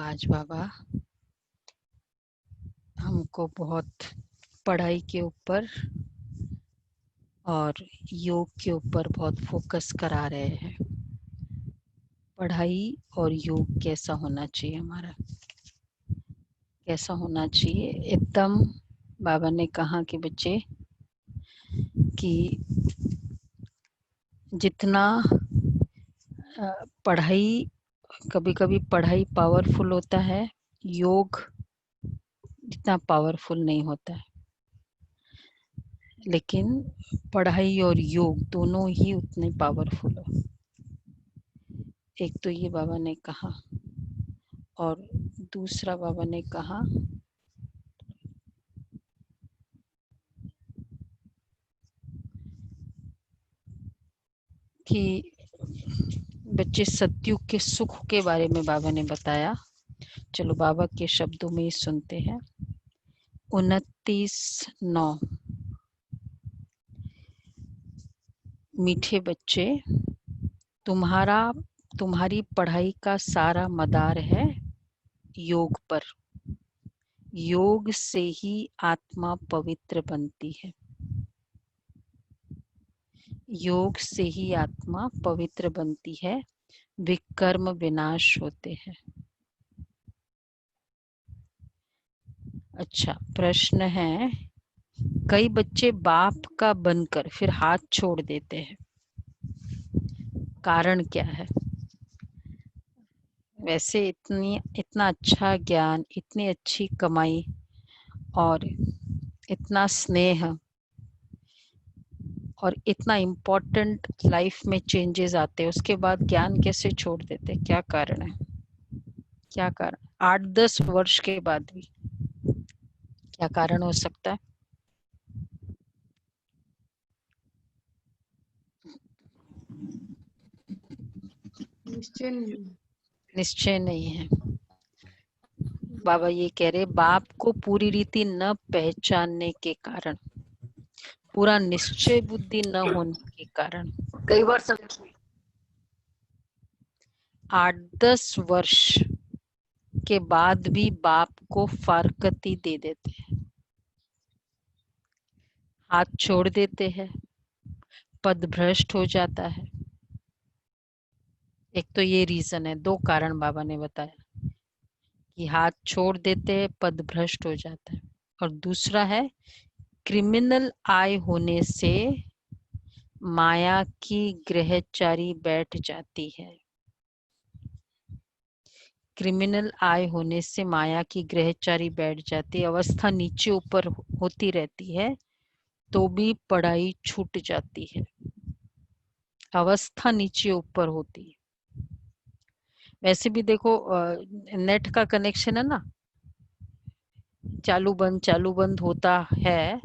आज बाबा हमको बहुत पढ़ाई के ऊपर और योग के ऊपर बहुत फोकस करा रहे हैं। पढ़ाई और योग कैसा होना चाहिए, हमारा कैसा होना चाहिए। एकदम बाबा ने कहा कि बच्चे कि जितना पढ़ाई, कभी कभी पढ़ाई पावरफुल होता है, योग इतना पावरफुल नहीं होता है। लेकिन पढ़ाई और योग दोनों ही उतने पावरफुल है। एक तो ये बाबा ने कहा, और दूसरा बाबा ने कहा कि बच्चे सतयुग के सुख के बारे में बाबा ने बताया। चलो बाबा के शब्दों में ही सुनते हैं। 29/9। मीठे बच्चे, तुम्हारी पढ़ाई का सारा मदार है योग पर। योग से ही आत्मा पवित्र बनती है। योग से ही आत्मा पवित्र बनती है, विकर्म विनाश होते हैं। अच्छा, प्रश्न है, कई बच्चे बाप का बनकर फिर हाथ छोड़ देते हैं, कारण क्या है? वैसे इतना अच्छा ज्ञान, इतनी अच्छी कमाई और इतना स्नेह और इतना इम्पोर्टेंट लाइफ में चेंजेस आते हैं, उसके बाद ज्ञान कैसे छोड़ देते? क्या कारण है? क्या कारण? 8-10 वर्ष के बाद भी क्या कारण हो सकता है? निश्चय नहीं है। बाबा ये कह रहे, बाप को पूरी रीति न पहचानने के कारण, पूरा निश्चय बुद्धि न होने के कारण कई बार 8-10 वर्ष के बाद भी बाप को फारकती दे देते हैं, हाथ छोड़ देते हैं, पद भ्रष्ट हो जाता है। एक तो ये रीजन है, 2 कारण बाबा ने बताया कि हाथ छोड़ देते हैं, पद भ्रष्ट हो जाता है। और दूसरा है, क्रिमिनल आय होने से माया की ग्रहचारी बैठ जाती है। क्रिमिनल आय होने से माया की ग्रहचारी बैठ जाती है, अवस्था नीचे ऊपर होती रहती है तो भी पढ़ाई छूट जाती है। अवस्था नीचे ऊपर होती है। वैसे भी देखो, नेट का कनेक्शन है ना, चालू बंद होता है।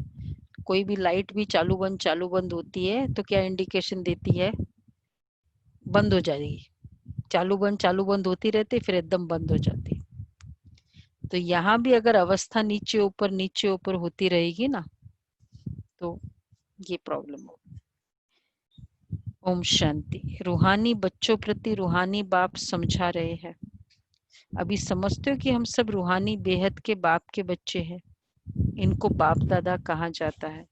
कोई भी लाइट भी चालू बंद होती है तो क्या इंडिकेशन देती है? बंद हो जाएगी। चालू बंद होती रहती, फिर एकदम बंद हो जाती। तो यहाँ भी अगर अवस्था नीचे ऊपर होती रहेगी ना, तो ये प्रॉब्लम हो। ओम शांति। रूहानी बच्चों प्रति रूहानी बाप समझा रहे हैं। अभी समझते हो कि हम सब रूहानी बेहद के बाप के बच्चे हैं। इनको बाप दादा कहा जाता है।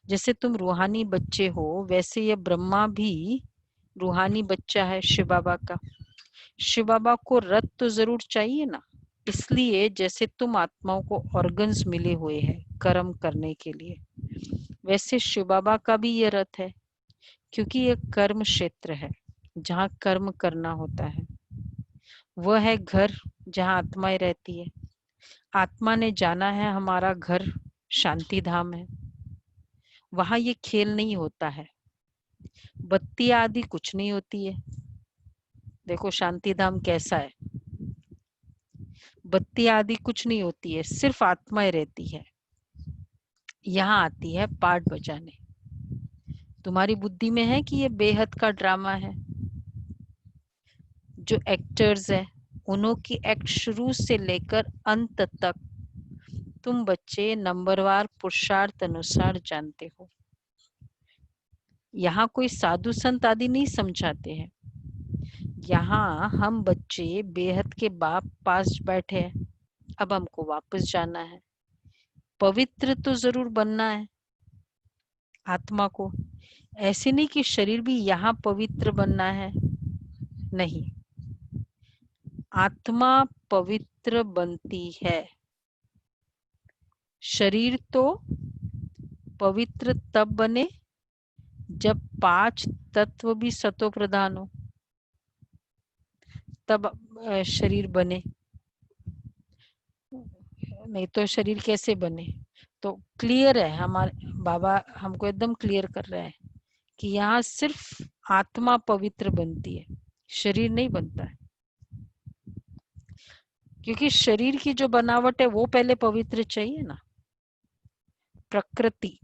जैसे तुम रूहानी बच्चे हो, वैसे ये ब्रह्मा भी रूहानी बच्चा है शिव बाबा का। शिव बाबा को रथ तो जरूर चाहिए ना, इसलिए जैसे तुम आत्माओं को ऑर्गन्स मिले हुए हैं कर्म करने के लिए, वैसे शिव बाबा का भी ये रथ है, क्योंकि ये कर्म क्षेत्र है जहाँ कर्म करना होता है। वह है घर जहाँ आत्माएं रहती है। आत्मा ने जाना है हमारा घर शांति धाम है, वहां ये खेल नहीं होता है, बत्ती आदि कुछ नहीं होती है। देखो शांति धाम कैसा है, बत्ती आदि कुछ नहीं होती है, सिर्फ आत्माएं रहती है। यहाँ आती है पार्ट बजाने। तुम्हारी बुद्धि में है कि ये बेहद का ड्रामा है। जो एक्टर्स है उन्हों की एक्ट शुरू से लेकर अंत तक तुम बच्चे नंबरवार पुरुषार्थ अनुसार जानते हो। यहाँ कोई साधु संत आदि नहीं समझाते हैं। यहाँ हम बच्चे बेहद के बाप पास बैठे हैं, अब हमको वापस जाना है। पवित्र तो जरूर बनना है आत्मा को, ऐसे नहीं कि शरीर भी यहाँ पवित्र बनना है, नहीं। आत्मा पवित्र बनती है, शरीर तो पवित्र तब बने जब 5 तत्व भी सतो प्रधान हो, तब शरीर बने, नहीं तो शरीर कैसे बने। तो क्लियर है, हमारे बाबा हमको एकदम क्लियर कर रहे हैं कि यहाँ सिर्फ आत्मा पवित्र बनती है, शरीर नहीं बनता है। क्योंकि शरीर की जो बनावट है वो पहले पवित्र चाहिए ना, प्रकृति।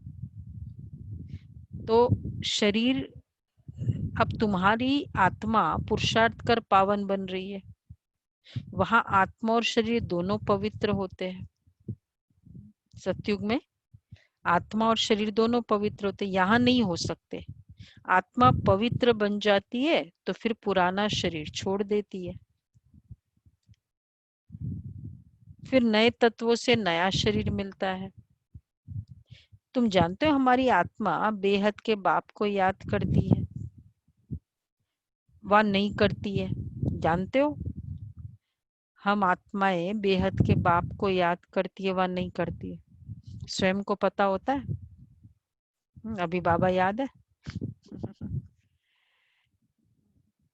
तो शरीर, अब तुम्हारी आत्मा पुरुषार्थ कर पावन बन रही है, वहां आत्मा और शरीर दोनों पवित्र होते हैं। सतयुग में आत्मा और शरीर दोनों पवित्र होते, यहाँ नहीं हो सकते। आत्मा पवित्र बन जाती है तो फिर पुराना शरीर छोड़ देती है, फिर नए तत्वों से नया शरीर मिलता है। तुम जानते हो हमारी आत्मा बेहद के बाप को याद करती है, वह नहीं करती है, जानते हो? हम आत्माएं बेहद के बाप को याद करती है, वह नहीं करती है, स्वयं को पता होता है। अभी बाबा याद है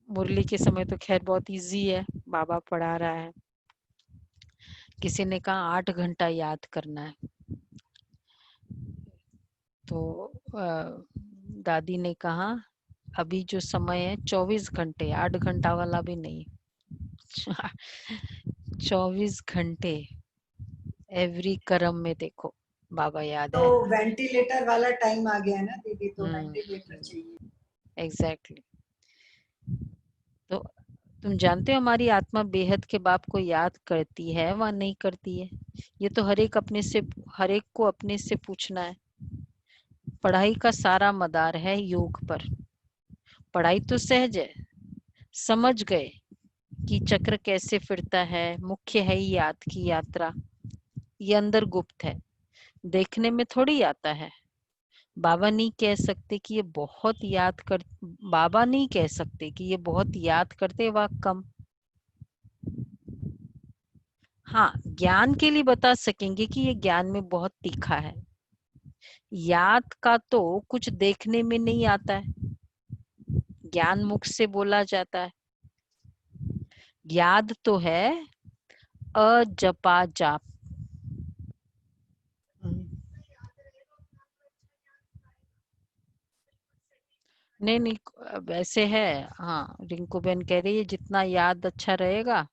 मुरली के समय तो खैर बहुत इजी है, बाबा पढ़ा रहा है। किसी ने कहा 8 घंटा याद करना है, तो दादी ने कहा अभी जो समय है 24 घंटे, 8 घंटा वाला भी नहीं 24 घंटे एवरी कर्म में देखो, बाबा याद तो है। वेंटिलेटर वाला टाइम आ गया है ना दीदी, तो वेंटिलेटर चाहिए। एग्जैक्टली। तो तुम जानते हो हमारी आत्मा बेहद के बाप को याद करती है व नहीं करती है, ये तो हर एक को अपने से पूछना है। पढ़ाई का सारा मदार है योग पर, पढ़ाई तो सहज है, समझ गए कि चक्र कैसे फिरता है, मुख्य है ही याद की यात्रा, ये अंदर गुप्त है, देखने में थोड़ी आता है। बाबा नहीं कह सकते कि ये बहुत याद कर, बाबा नहीं कह सकते कि ये बहुत याद करते व कम। हाँ, ज्ञान के लिए बता सकेंगे कि ये ज्ञान में बहुत तीखा है। याद का तो कुछ देखने में नहीं आता है, ज्ञान मुख से बोला जाता है। याद तो है अजपा जाप। नहीं नहीं, वैसे है। हाँ, रिंकू बहन कह रही है जितना याद अच्छा रहेगा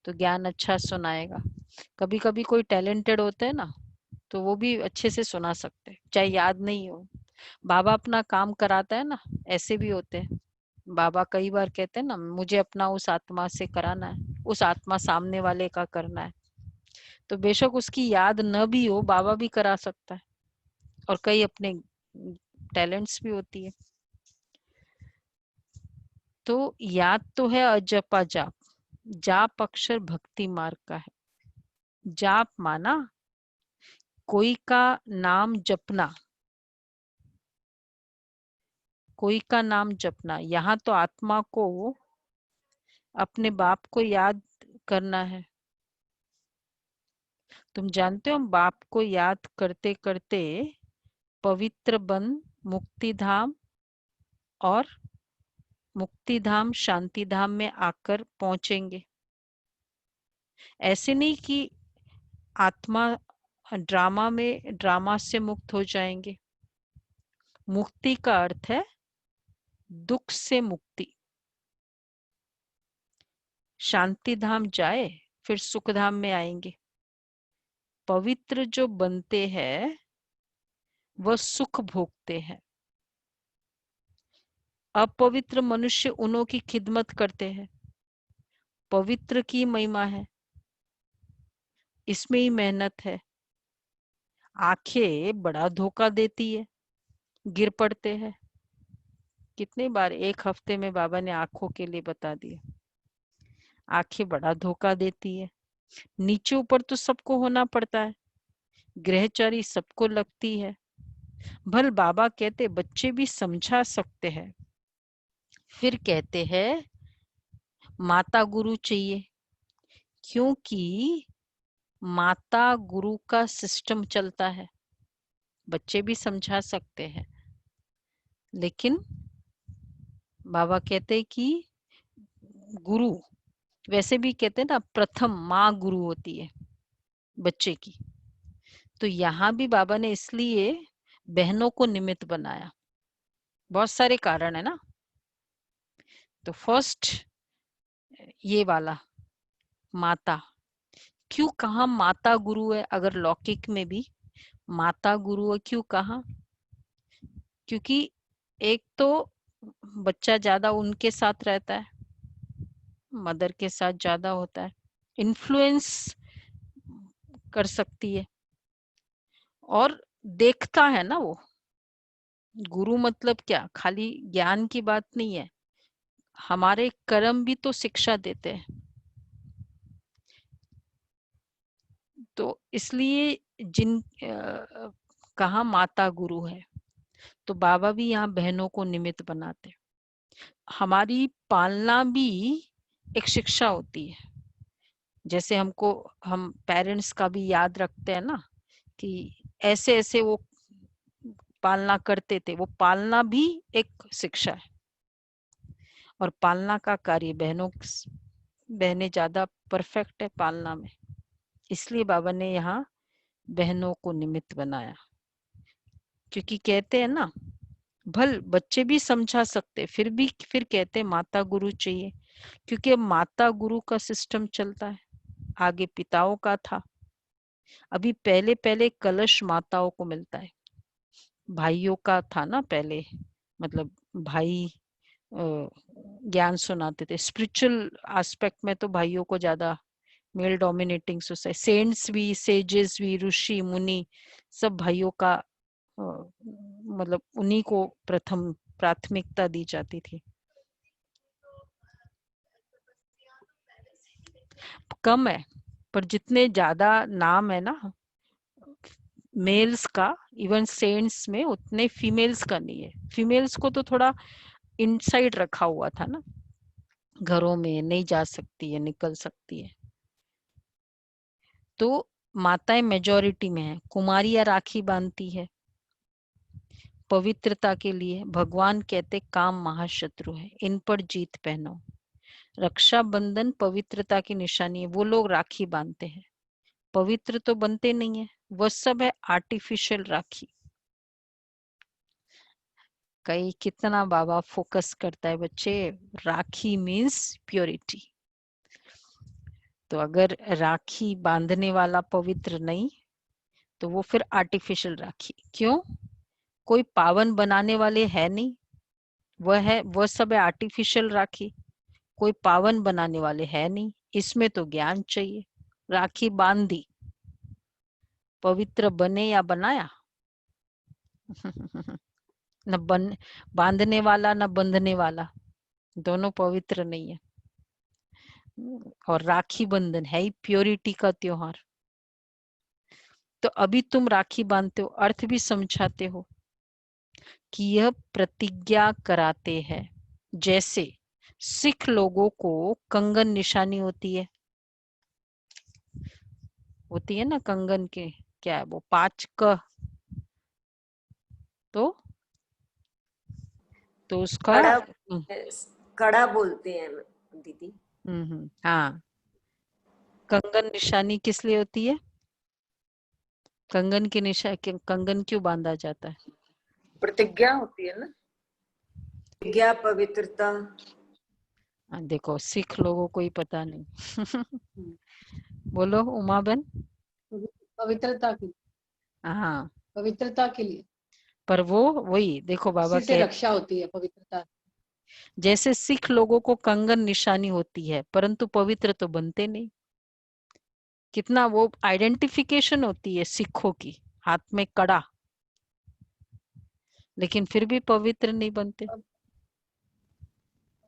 तो ज्ञान अच्छा सुनाएगा। कभी कभी कोई टैलेंटेड होते हैं ना, तो वो भी अच्छे से सुना सकते हैं चाहे याद नहीं हो। बाबा अपना काम कराता है ना, ऐसे भी होते हैं। बाबा कई बार कहते हैं ना, मुझे अपना उस आत्मा से कराना है, उस आत्मा सामने वाले का करना है। तो बेशक उसकी याद न भी हो, बाबा भी करा सकता है। और कई अपने टैलेंट्स भी होती है। तो याद तो है अजपा जाप, जाप अक्षर भक्ति मार्ग का है। जाप माना कोई का नाम जपना, कोई का नाम जपना। यहाँ तो आत्मा को अपने बाप को याद करना है। तुम जानते हो बाप को याद करते करते पवित्र बन मुक्ति धाम और मुक्ति धाम शांति धाम में आकर पहुंचेंगे। ऐसे नहीं कि आत्मा ड्रामा से मुक्त हो जाएंगे। मुक्ति का अर्थ है दुख से मुक्ति। शांति धाम जाए फिर सुख धाम में आएंगे। पवित्र जो बनते हैं वह सुख भोगते हैं। अपवित्र मनुष्य उन्हों की खिदमत करते हैं। पवित्र की महिमा है, इसमें ही मेहनत है। आंखें बड़ा धोखा देती है, गिर पड़ते हैं। कितनी बार एक हफ्ते में बाबा ने आंखों के लिए बता दिया। आंखें बड़ा धोखा देती है। नीचे ऊपर तो सबको होना पड़ता है, ग्रहचारी सबको लगती है। भल बाबा कहते बच्चे भी समझा सकते हैं। फिर कहते हैं माता गुरु चाहिए, क्योंकि माता गुरु का सिस्टम चलता है। बच्चे भी समझा सकते हैं, लेकिन बाबा कहते हैं कि गुरु, वैसे भी कहते हैं ना, प्रथम माँ गुरु होती है बच्चे की। तो यहाँ भी बाबा ने इसलिए बहनों को निमित्त बनाया। बहुत सारे कारण है ना। तो फर्स्ट ये वाला माता, क्यों कहा माता गुरु है? अगर लौकिक में भी माता गुरु है, क्यों कहा? क्योंकि एक तो बच्चा ज्यादा उनके साथ रहता है, मदर के साथ ज्यादा होता है, इन्फ्लुएंस कर सकती है, और देखता है ना वो। गुरु मतलब क्या, खाली ज्ञान की बात नहीं है, हमारे कर्म भी तो शिक्षा देते हैं। तो इसलिए कहा माता गुरु है, तो बाबा भी यहाँ बहनों को निमित्त बनाते। हमारी पालना भी एक शिक्षा होती है। जैसे हम पेरेंट्स का भी याद रखते हैं ना, कि ऐसे ऐसे वो पालना करते थे, वो पालना भी एक शिक्षा है। और पालना का कार्य बहनें ज्यादा परफेक्ट है पालना में, इसलिए बाबा ने यहाँ बहनों को निमित्त बनाया। क्योंकि कहते हैं ना, भल बच्चे भी समझा सकते, फिर कहते माता गुरु चाहिए, क्योंकि माता गुरु का सिस्टम चलता है। आगे पिताओं का था, अभी पहले पहले कलश माताओं को मिलता है। भाइयों का था ना पहले, मतलब भाई ज्ञान सुनाते थे। स्पिरिचुअल एस्पेक्ट में तो भाइयों को ज्यादा, मेल डोमिनेटिंग सोसाइटी, सेंट्स भी, सेजेस भी, ऋषि मुनि, सब भाइयों का मतलब उन्हीं को प्रथम प्राथमिकता दी जाती थी। कम है, पर जितने ज्यादा नाम है ना मेल्स का, इवन सेंट्स में, उतने फीमेल्स का नहीं है। फीमेल्स को तो थोड़ा इनसाइड रखा हुआ था ना, घरों में नहीं जा सकती है, निकल सकती है। तो माताएं मेजॉरिटी में है। कुमारियां राखी बांधती है पवित्रता के लिए। भगवान कहते काम महाशत्रु है, इन पर जीत पहनो। रक्षाबंधन पवित्रता की निशानी है, वो लोग राखी बांधते हैं, पवित्र तो बनते नहीं है, वह सब है आर्टिफिशियल राखी। कई कितना बाबा फोकस करता है बच्चे, राखी मीन्स प्योरिटी। तो अगर राखी बांधने वाला पवित्र नहीं, तो वो फिर आर्टिफिशियल राखी। क्यों? कोई पावन बनाने वाले है नहीं, वह सब है आर्टिफिशियल राखी। कोई पावन बनाने वाले है नहीं, इसमें तो ज्ञान चाहिए। राखी बांध दी, पवित्र बने या बनाया? न बांधने वाला न बंधने वाला, दोनों पवित्र नहीं है। और राखी बंधन है ही प्योरिटी का त्योहार। तो अभी तुम राखी बांधते हो, अर्थ भी समझाते हो कि यह प्रतिज्ञा कराते हैं। जैसे सिख लोगों को कंगन निशानी होती है ना, कंगन के क्या है वो, 5 क, तो उसका कड़ा, कड़ा बोलते हैं दीदी। हाँ। कंगन निशानी किस लिए होती है? कंगन की कंगन क्यों बांधा जाता है? प्रतिज्ञा होती है ना, प्रतिज्ञा, पवित्रता। देखो सिख लोगों को ही पता नहीं। बोलो उमा बहन। पवित्रता की, हाँ, पवित्रता के लिए, पर वो वही देखो बाबा इसी से कह, रक्षा होती है पवित्रता। जैसे सिख लोगों को कंगन निशानी होती है, परंतु पवित्र तो बनते नहीं। कितना वो आइडेंटिफिकेशन होती है सिखों की, हाथ में कड़ा, लेकिन फिर भी पवित्र नहीं बनते।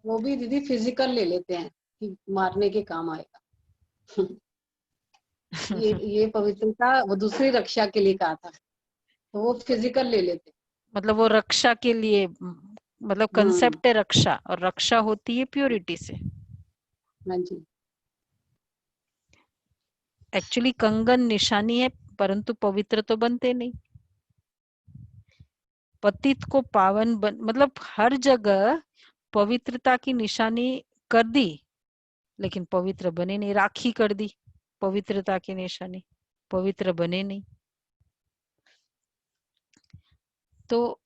वो भी दीदी फिजिकल ले लेते हैं, कि मारने के काम आएगा। ये पवित्रता वो दूसरी रक्षा के लिए कहा था, तो वो फिजिकल ले लेते। मतलब वो रक्षा के लिए, मतलब कंसेप्ट है रक्षा, और रक्षा होती है प्योरिटी से। हाँ जी। एक्चुअली कंगन निशानी है, परंतु पवित्र तो बनते नहीं। पतित को पावन मतलब हर जगह पवित्रता की निशानी कर दी, लेकिन पवित्र बने नहीं। राखी कर दी पवित्रता की निशानी, पवित्र बने नहीं। तो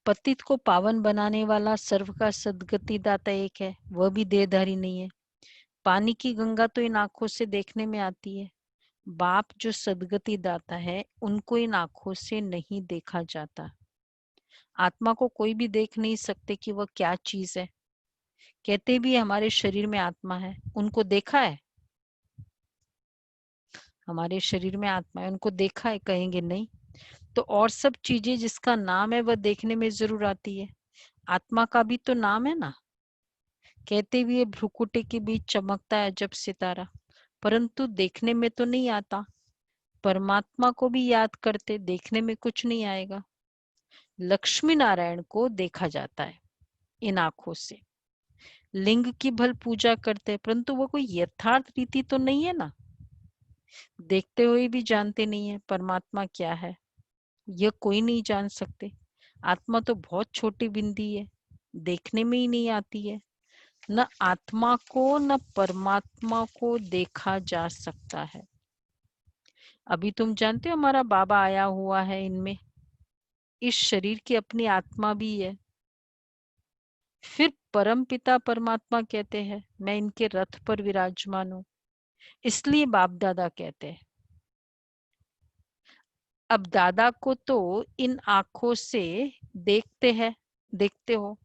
पतित को पावन बनाने वाला सर्व का सद्गति दाता एक है, वह भी देहधारी नहीं है। पानी की गंगा तो इन आंखों से देखने में आती है, बाप जो सद्गति दाता है उनको इन आंखों से नहीं देखा जाता। आत्मा को कोई भी देख नहीं सकते कि वह क्या चीज है। कहते भी हमारे शरीर में आत्मा है, उनको देखा है? हमारे शरीर में आत्मा है, उनको देखा है? कहेंगे नहीं। तो और सब चीजें जिसका नाम है वह देखने में जरूर आती है, आत्मा का भी तो नाम है ना। कहते भी भ्रुकुटी के बीच चमकता है जब सितारा, परंतु देखने में तो नहीं आता। परमात्मा को भी याद करते, देखने में कुछ नहीं आएगा। लक्ष्मी नारायण को देखा जाता है इन आंखों से। लिंग की भल पूजा करते, परंतु वो कोई यथार्थ रीति तो नहीं है ना। देखते हुए भी जानते नहीं है परमात्मा क्या है, यह कोई नहीं जान सकते। आत्मा तो बहुत छोटी बिंदी है, देखने में ही नहीं आती है। न आत्मा को न परमात्मा को देखा जा सकता है। अभी तुम जानते हो हमारा बाबा आया हुआ है इनमें, इस शरीर की अपनी आत्मा भी है। फिर परम पिता परमात्मा कहते हैं मैं इनके रथ पर विराजमान हूं, इसलिए बाप दादा कहते हैं। अब दादा को तो इन आंखों से देखते हैं, देखते हो,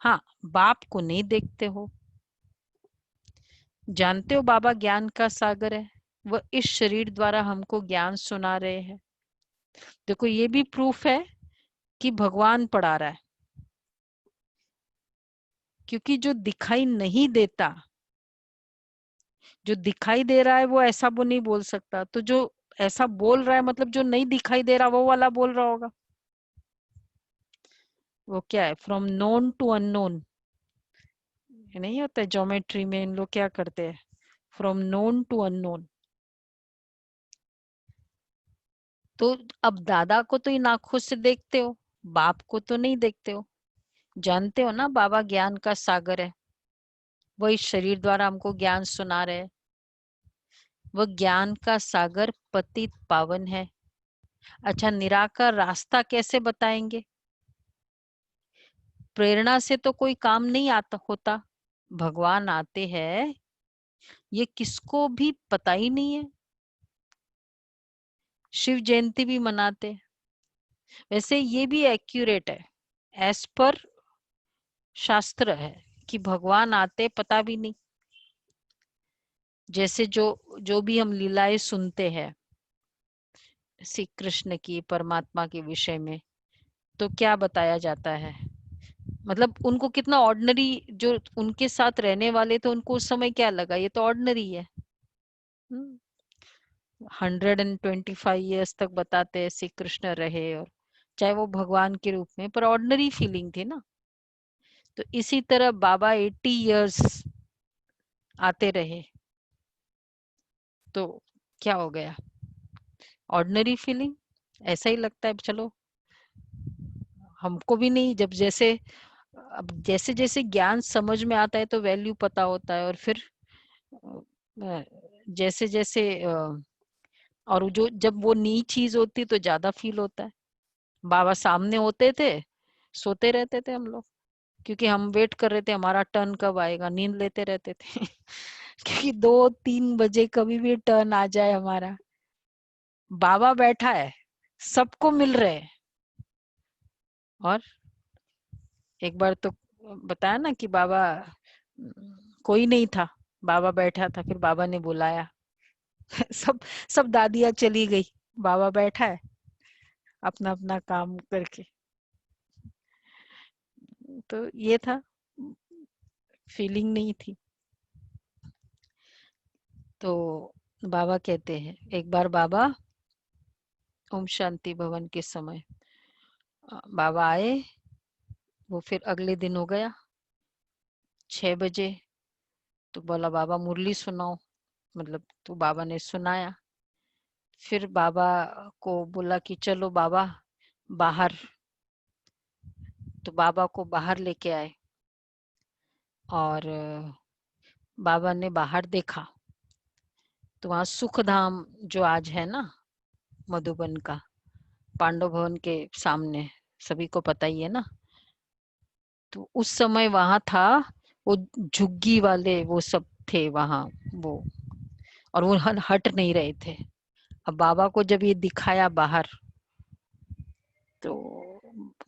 हाँ बाप को नहीं देखते हो। जानते हो बाबा ज्ञान का सागर है, वह इस शरीर द्वारा हमको ज्ञान सुना रहे हैं। देखो ये भी प्रूफ है कि भगवान पढ़ा रहा है, क्योंकि जो दिखाई नहीं देता, जो दिखाई दे रहा है वो ऐसा वो नहीं बोल सकता, तो जो ऐसा बोल रहा है मतलब जो नहीं दिखाई दे रहा वो वाला बोल रहा होगा। वो क्या है, फ्रॉम नोन टू अननोन नहीं होता है ज्योमेट्री में, इन लोग क्या करते हैं, फ्रॉम नोन टू अननोन। तो अब दादा को तो इन आंखों से देखते हो, बाप को तो नहीं देखते हो। जानते हो ना बाबा ज्ञान का सागर है, वह इस शरीर द्वारा हमको ज्ञान सुना रहे। वह ज्ञान का सागर पतित पावन है। अच्छा निराकार रास्ता कैसे बताएंगे? प्रेरणा से तो कोई काम नहीं आता होता, भगवान आते हैं ये किसको भी पता ही नहीं है। शिव जयंती भी मनाते, वैसे ये भी एक्यूरेट है, एज पर शास्त्र है कि भगवान आते पता भी नहीं। जैसे जो जो भी हम लीलाएं सुनते हैं श्री कृष्ण की, परमात्मा के विषय में, तो क्या बताया जाता है, मतलब उनको कितना ऑर्डिनरी, जो उनके साथ रहने वाले थे उनको उस समय क्या लगा, ये तो ऑर्डिनरी है। 125 ईयर्स तक बताते हैं श्री कृष्ण रहे, और चाहे वो भगवान के रूप में, पर ऑर्डिनरी फीलिंग थी ना। तो इसी तरह बाबा 80 ईयर्स आते रहे, तो क्या हो गया, ऑर्डिनरी फीलिंग, ऐसा ही लगता है। चलो हमको भी नहीं, जब जैसे अब जैसे जैसे ज्ञान समझ में आता है तो वैल्यू पता होता है, और फिर जैसे जैसे और जो जब वो नई चीज होती तो ज्यादा फील होता है। बाबा सामने होते थे, सोते रहते थे हम लोग, क्योंकि हम वेट कर रहे थे हमारा टर्न कब आएगा, नींद लेते रहते थे क्योंकि 2-3 बजे कभी भी टर्न आ जाए हमारा। बाबा बैठा है, सबको मिल रहे हैं। और एक बार तो बताया ना कि बाबा कोई नहीं था, बाबा बैठा था, फिर बाबा ने बुलाया सब सब दादियां चली गई, बाबा बैठा है अपना अपना काम करके। तो ये था, फीलिंग नहीं थी। तो बाबा कहते हैं, एक बार बाबा ओम शांति भवन के समय बाबा आए, वो फिर अगले दिन हो गया 6 बजे, तो बोला बाबा मुरली सुनाओ, मतलब तो बाबा ने सुनाया। फिर बाबा को बोला कि चलो बाबा बाहर, तो बाबा को बाहर लेके आए और बाबा ने बाहर देखा तो वहां सुखधाम जो आज है ना मधुबन का, पांडव भवन के सामने, सभी को पता ही है ना, तो उस समय वहां था वो झुग्गी वाले, वो सब थे वहां वो, और वो हट नहीं रहे थे। अब बाबा को जब ये दिखाया बाहर, तो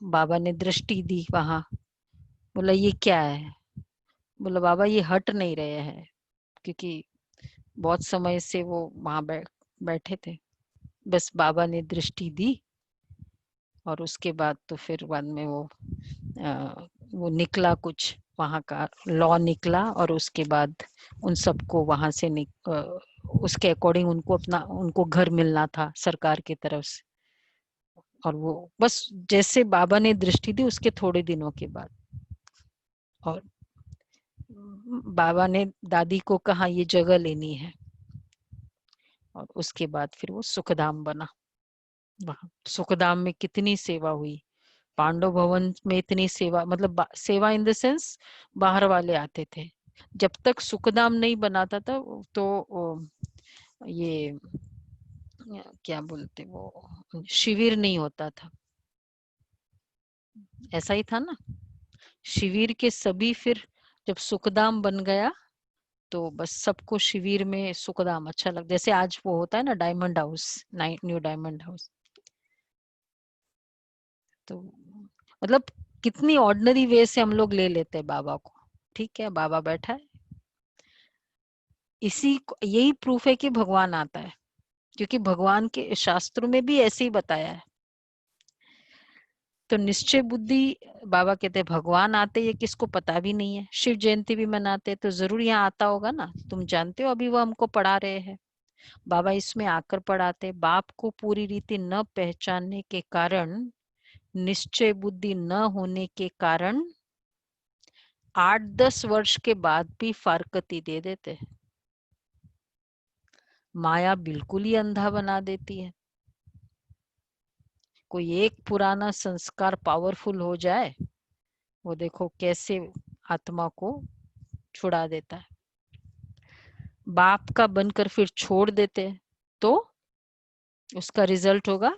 बाबा ने दृष्टि दी वहां, बोला ये क्या है, बोला बाबा ये हट नहीं रहे हैं, क्योंकि बहुत समय से वो वहां बैठे थे। बस बाबा ने दृष्टि दी और उसके बाद तो फिर बाद में वो निकला कुछ वहां का लॉ निकला, और उसके बाद उन सबको वहां से उसके अकॉर्डिंग उनको घर मिलना था सरकार की तरफ से। और वो बस जैसे बाबा ने दृष्टि दी उसके थोड़े दिनों के बाद, और बाबा ने दादी को कहा ये जगह लेनी है, और उसके बाद फिर वो सुखधाम बना। वहां सुखधाम में कितनी सेवा हुई, पांडव भवन में इतनी सेवा, मतलब सेवा इन द सेंस बाहर वाले आते थे। जब तक सुखधाम नहीं बनाता था तो ये क्या बोलते वो शिविर नहीं होता था, ऐसा ही था ना। शिविर के सभी फिर जब सुखधाम बन गया तो बस सबको शिविर में सुखधाम अच्छा लग, जैसे आज वो होता है ना diamond house, new diamond house. तो मतलब कितनी ऑर्डिनरी वे से हम लोग ले लेते हैं बाबा को, ठीक है बाबा बैठा है, यही प्रूफ है कि भगवान आता है, क्योंकि भगवान के शास्त्रों में भी ऐसे ही बताया है। तो निश्चय बुद्धि, बाबा कहते हैं भगवान आते, ये किसको पता भी नहीं है। शिव जयंती भी मनाते तो जरूर यहाँ आता होगा ना, तुम जानते हो, अभी वो हमको पढ़ा रहे हैं। बाबा इसमें आकर पढ़ाते, बाप को पूरी रीति न पहचानने के कारण, निश्चय बुद्धि न होने के कारण 8-10 वर्ष के बाद भी फारकती दे देते। माया बिल्कुल ही अंधा बना देती है। कोई एक पुराना संस्कार पावरफुल हो जाए, वो देखो कैसे आत्मा को छुड़ा देता है। बाप का बनकर फिर छोड़ देते तो उसका रिजल्ट होगा,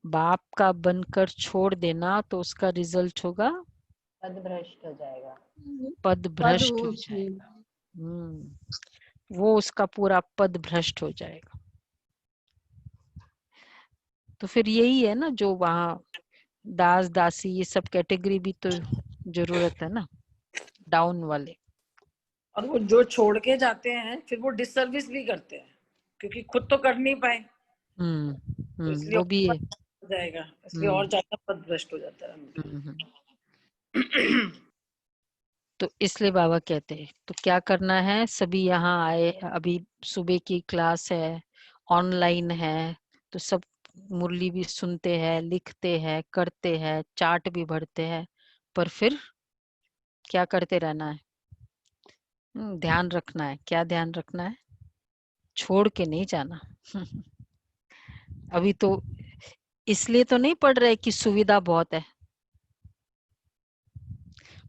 बाप का बनकर छोड़ देना तो उसका रिजल्ट होगा पदभ्रष्ट हो जाएगा। पद भ्रष्ट हो पद जाएगा। वो उसका पूरा पद भ्रष्ट हो जाएगा। तो फिर यही है ना, जो वहां दास दासी ये सब कैटेगरी भी तो जरूरत है ना, डाउन वाले। और वो जो छोड़ के जाते हैं फिर वो डिसर्विस भी करते हैं, क्योंकि खुद तो कर नहीं पाए, तो इसलिए वो भी है। हो जाएगा, इसलिए और ज्यादा पदभ्रष्ट हो जाता है। तो इसलिए बाबा कहते हैं तो क्या करना है, सभी यहाँ आए, अभी सुबह की क्लास है, ऑनलाइन है, तो सब मुरली भी सुनते हैं, लिखते हैं, करते हैं, चार्ट भी भरते हैं, पर फिर क्या करते रहना है, ध्यान रखना है। क्या ध्यान रखना है, छोड़ के नहीं जाना। अभी तो इसलिए तो नहीं पढ़ रहे कि सुविधा बहुत है,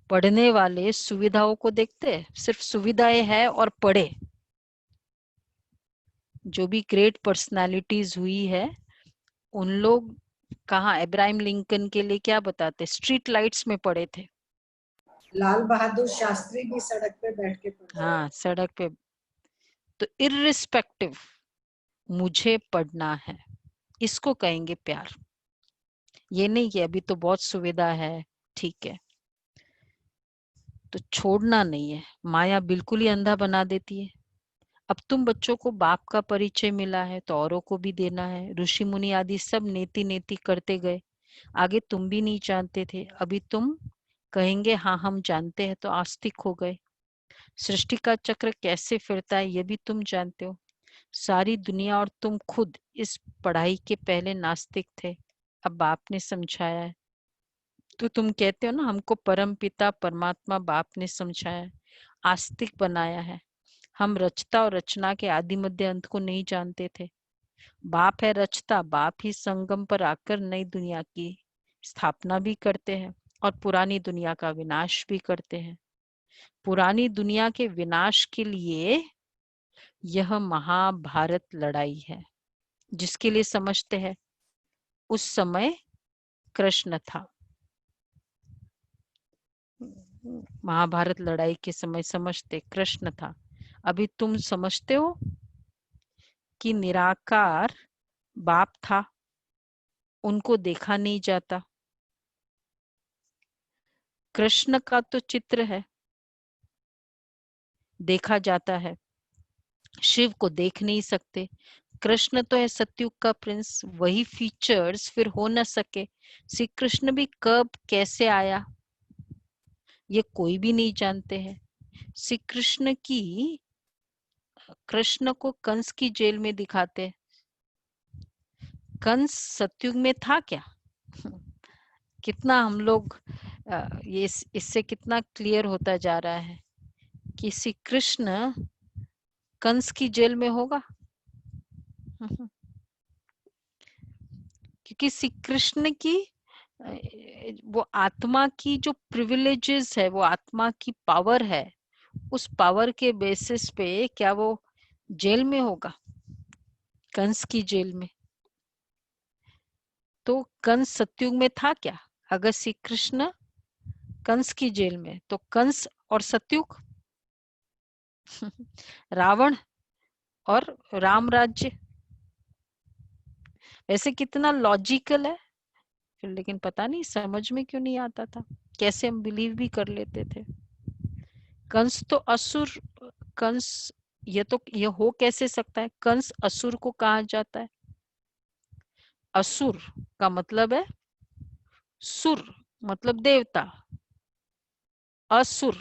पढ़ने वाले सुविधाओं को देखते हैं, सिर्फ सुविधाएं है और पढ़े। जो भी ग्रेट पर्सनालिटीज हुई है, उन लोग कहाँ, इब्राहिम लिंकन के लिए क्या बताते, स्ट्रीट लाइट्स में पड़े थे। लाल बहादुर शास्त्री भी सड़क पे बैठ के पढ़ते। हाँ, सड़क पे। तो इर्रिस्पेक्टिव, मुझे पढ़ना है, इसको कहेंगे प्यार। ये नहीं कि अभी तो बहुत सुविधा है, ठीक है, तो छोड़ना नहीं है। माया बिल्कुल ही अंधा बना देती है। अब तुम बच्चों को बाप का परिचय मिला है तो औरों को भी देना है। ऋषि मुनि आदि सब नेति नेति करते गए, आगे तुम भी नहीं जानते थे, अभी तुम कहेंगे हाँ हम जानते हैं, तो आस्तिक हो गए। सृष्टि का चक्र कैसे फिरता है ये भी तुम जानते हो। सारी दुनिया और तुम खुद इस पढ़ाई के पहले नास्तिक थे, अब आपने समझाया है। तो तुम कहते हो ना हमको परम पिता परमात्मा बाप ने समझाया, आस्तिक बनाया है। हम रचता और रचना के आदि मध्य अंत को नहीं जानते थे। बाप है रचता, बाप ही संगम पर आकर नई दुनिया की स्थापना भी करते हैं और पुरानी दुनिया का विनाश भी करते हैं। पुरानी दुनिया के विनाश के लिए यह महाभारत लड़ाई है, जिसके लिए समझते हैं उस समय कृष्ण था। महाभारत लड़ाई के समय समझते कृष्ण था। अभी तुम समझते हो कि निराकार बाप था, उनको देखा नहीं जाता। कृष्ण का तो चित्र है, देखा जाता है। शिव को देख नहीं सकते। कृष्ण तो है सतयुग का प्रिंस, वही फीचर्स फिर हो न सके। श्री कृष्ण भी कब कैसे आया ये कोई भी नहीं जानते हैं। श्री कृष्ण को कंस की जेल में दिखाते। कंस सतयुग में था क्या? कितना हम लोग ये इससे कितना क्लियर होता जा रहा है कि श्री कृष्ण कंस की जेल में होगा। क्योंकि श्री कृष्ण की वो आत्मा की जो प्रिविलेजेस है, वो आत्मा की पावर है, उस पावर के बेसिस पे क्या वो जेल में होगा, कंस की जेल में? तो कंस सतयुग में था क्या? अगर श्री कृष्ण कंस की जेल में, तो कंस और सतयुग रावण और राम राज्य। ऐसे कितना लॉजिकल है, फिर लेकिन पता नहीं समझ में क्यों नहीं आता था, कैसे हम बिलीव भी कर लेते थे। कंस तो असुर, कंस ये हो कैसे सकता है? कंस असुर को कहा जाता है। असुर का मतलब है सुर, मतलब देवता। असुर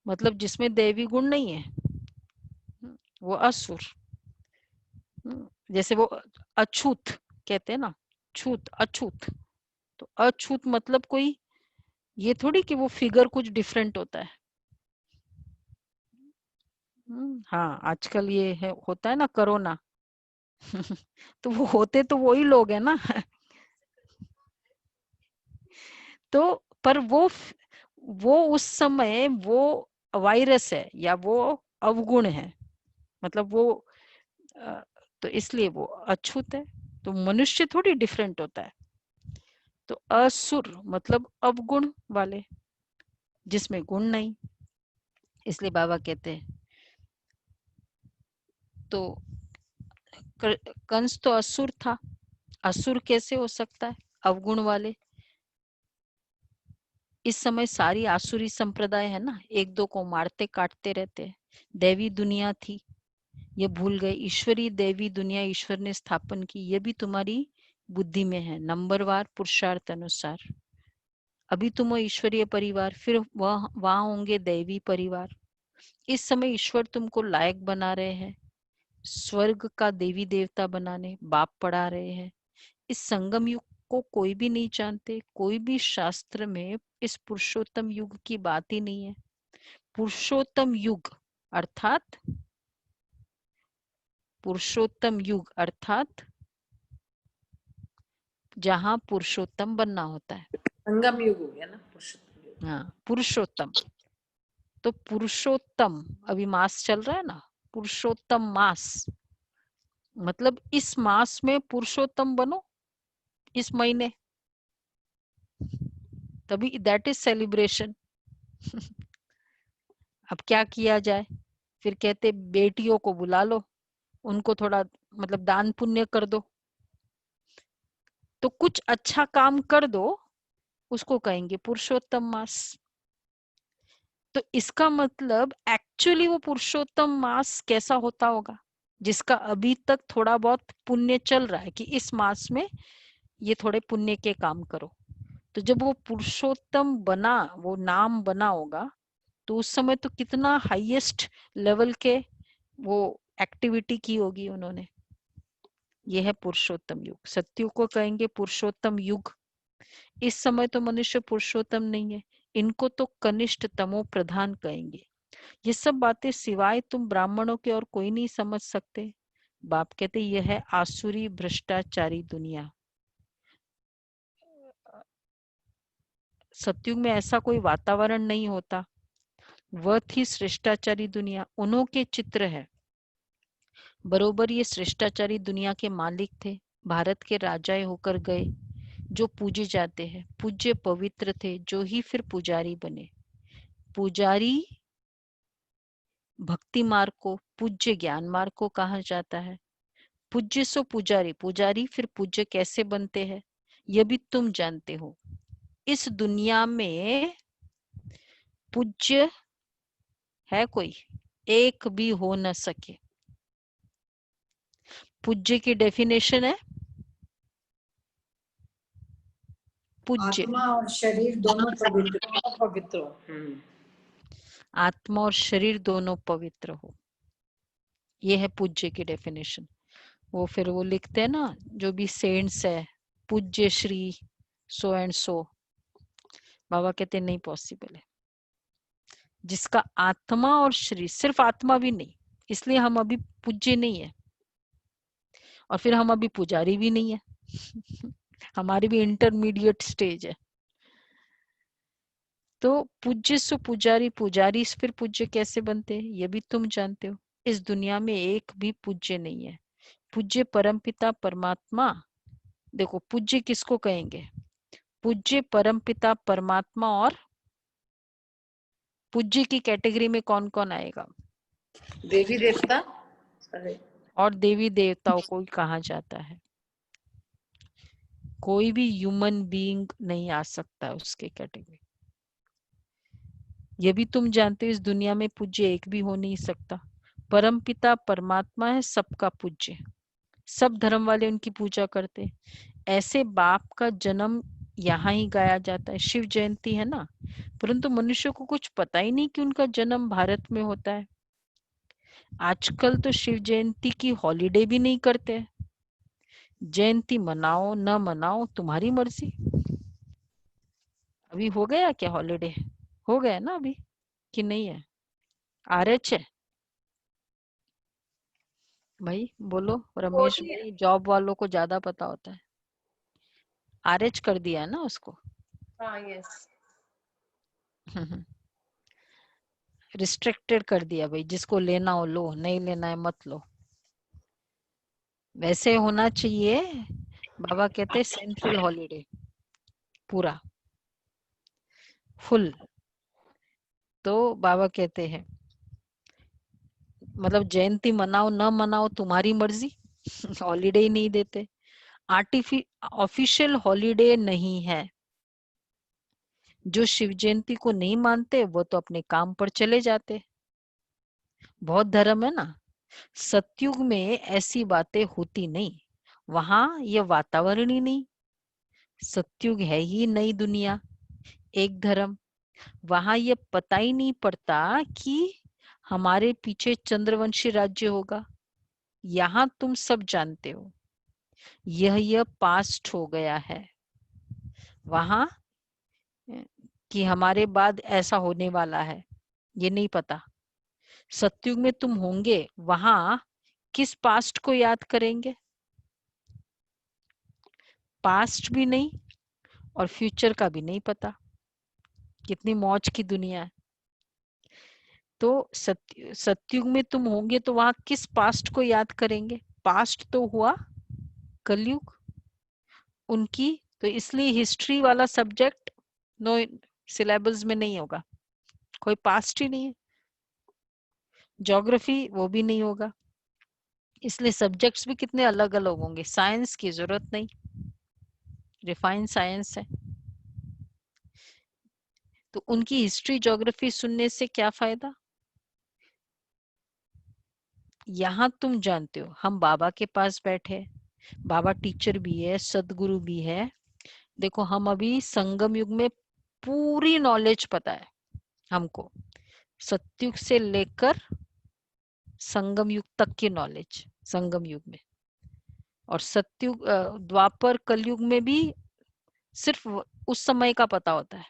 मतलब जिसमें देवी गुण नहीं है, वो असुर। जैसे वो अछूत कहते हैं ना, छूत अछूत, तो अछूत मतलब कोई ये थोड़ी कि वो फिगर कुछ डिफरेंट होता है। हाँ, आजकल ये है होता है ना कोरोना तो वो होते तो वही लोग है ना तो पर वो उस समय वो वायरस है या वो अवगुण है, मतलब वो तो इसलिए वो अछूत है। तो मनुष्य थोड़ी डिफरेंट होता है। तो असुर मतलब अवगुण वाले, जिसमें गुण नहीं। इसलिए बाबा कहते हैं तो कंस तो असुर था। असुर कैसे हो सकता है? अवगुण वाले। इस समय सारी आसुरी संप्रदाय है ना, एक दो को मारते काटते रहते हैं। दैवी दुनिया थी, ये भूल गए। ईश्वरी दैवी दुनिया ईश्वर ने स्थापन की, ये भी तुम्हारी बुद्धि में है, नंबरवार पुरुषार्थ अनुसार। अभी तुम हो ईश्वरीय परिवार, फिर वहां होंगे दैवी परिवार। इस समय ईश्वर तुमको लायक बना रहे हैं स्वर्ग का देवी देवता बनाने, बाप पढ़ा रहे हैं। इस संगम युग को कोई भी नहीं जानते, कोई भी शास्त्र में इस पुरुषोत्तम युग की बात ही नहीं है। पुरुषोत्तम युग अर्थात जहां पुरुषोत्तम बनना होता है। संगम युग हो गया ना, पुरुषोत्तम युग। हाँ, पुरुषोत्तम। तो पुरुषोत्तम अभी मास चल रहा है ना, पुरुषोत्तम मास मतलब इस मास में पुरुषोत्तम बनो, इस महीने, तभी दैट इज सेलिब्रेशन। अब क्या किया जाए? फिर कहते बेटियों को बुला लो, उनको थोड़ा मतलब दान पुण्य कर दो, तो कुछ अच्छा काम कर दो, उसको कहेंगे पुरुषोत्तम मास। तो इसका मतलब एक्चुअली वो पुरुषोत्तम मास कैसा होता होगा, जिसका अभी तक थोड़ा बहुत पुण्य चल रहा है कि इस मास में ये थोड़े पुण्य के काम करो। तो जब वो पुरुषोत्तम बना, वो नाम बना होगा, तो उस समय तो कितना हाईएस्ट लेवल के वो एक्टिविटी की होगी उन्होंने। यह है पुरुषोत्तम युग, सत्युग को कहेंगे पुरुषोत्तम युग। इस समय तो मनुष्य पुरुषोत्तम नहीं है, इनको तो कनिष्ठ तमो प्रधान कहेंगे। ये सब बातें सिवाय तुम ब्राह्मणों के और कोई नहीं समझ सकते। बाप कहते यह है आसुरी भ्रष्टाचारी दुनिया। सत्युग में ऐसा कोई वातावरण नहीं होता, वह थी श्रेष्ठाचारी दुनिया, उन्हों के चित्र है। बरोबर ये श्रेष्ठाचारी दुनिया के मालिक थे, भारत के राजाए होकर गए, जो पूजे जाते हैं, पूज्य पवित्र थे, जो ही फिर पुजारी बने। पुजारी भक्ति मार्ग को, पूज्य ज्ञान मार्ग को कहा जाता है। पूज्य सो पुजारी, पुजारी फिर पूज्य कैसे बनते हैं यह भी तुम जानते हो। इस दुनिया में पूज्य है कोई, एक भी हो न सके। पूज्य की डेफिनेशन है पूज्य आत्मा और शरीर दोनों पवित्र। पवित्र। आत्मा और शरीर दोनों पवित्र हो, ये है पूज्य की डेफिनेशन। वो फिर वो लिखते हैं ना, जो भी सेंट्स है, पूज्य श्री सो एंड सो, बाबा कहते नहीं पॉसिबल है। जिसका आत्मा और शरीर, सिर्फ आत्मा भी नहीं, इसलिए हम अभी पूज्य नहीं है और फिर हम अभी पुजारी भी नहीं है हमारी भी इंटरमीडिएट स्टेज है। तो पूज्य सो पुजारी, पुजारी फिर पूज्य कैसे बनते हैं ये भी तुम जानते हो। इस दुनिया में एक भी पूज्य नहीं है। पूज्य परमपिता परमात्मा, देखो पूज्य किसको कहेंगे, पूज्य परमपिता परमात्मा, और पूज्य की कैटेगरी में कौन कौन आएगा, देवी देवता और देवी देवताओं को कहा जाता है। कोई भी ह्यूमन बीइंग नहीं आ सकता उसके कैटेगरी। ये भी तुम जानते हो, इस दुनिया में पूज्य एक भी हो नहीं सकता। परमपिता परमात्मा है सबका पूज्य, सब धर्म वाले उनकी पूजा करते। ऐसे बाप का जन्म यहाँ ही गाया जाता है, शिव जयंती है ना, परंतु मनुष्य को कुछ पता ही नहीं कि उनका जन्म भारत में होता है। आजकल तो शिव जयंती की हॉलीडे भी नहीं करते। जयंती मनाओ न मनाओ तुम्हारी मर्जी। अभी हो गया क्या हॉलीडे, हो गया ना अभी कि नहीं है? RH है भाई, बोलो रमेश भाई, जॉब वालों को ज्यादा पता होता है। RH कर दिया है ना उसको। हाँ यस। रिस्ट्रिक्टेड कर दिया भाई, जिसको लेना हो लो, नहीं लेना है मत लो। वैसे होना चाहिए, बाबा कहते सेंट्रल हॉलीडे पूरा फुल। तो बाबा कहते हैं मतलब जयंती मनाओ न मनाओ तुम्हारी मर्जी हॉलीडे ही नहीं देते। ऑफिशियल हॉलीडे नहीं है। जो शिव जयंती को नहीं मानते वो तो अपने काम पर चले जाते। बहुत धर्म है ना। सतयुग में ऐसी बातें होती नहीं, वहां ये वातावरण ही नहीं। सतयुग है ही नई दुनिया, एक धर्म। वहां ये पता ही नहीं पड़ता कि हमारे पीछे चंद्रवंशी राज्य होगा। यहाँ तुम सब जानते हो यह पास्ट हो गया है। वहां कि हमारे बाद ऐसा होने वाला है ये नहीं पता। सतयुग में तुम होंगे, वहां किस पास्ट को याद करेंगे, पास्ट भी नहीं और फ्यूचर का भी नहीं पता। कितनी मौज की दुनिया है। तो सतयुग में तुम होंगे तो वहां किस पास्ट को याद करेंगे, पास्ट तो हुआ कलयुग उनकी। तो इसलिए हिस्ट्री वाला सब्जेक्ट नो सिलेबस में नहीं होगा, कोई पास्ट ही नहीं है। ज्योग्राफी वो भी नहीं होगा। इसलिए सब्जेक्ट्स भी कितने अलग अलग होंगे। साइंस की जरूरत नहीं, रिफाइन साइंस है। तो उनकी हिस्ट्री ज्योग्राफी सुनने से क्या फायदा। यहाँ तुम जानते हो हम बाबा के पास बैठे, बाबा टीचर भी है, सदगुरु भी है। देखो हम अभी संगम युग में पूरी नॉलेज पता है हमको, सतयुग से लेकर संगम युग तक की नॉलेज, संगम युग में, और सतयुग द्वापर कलयुग में भी सिर्फ उस समय का पता होता है,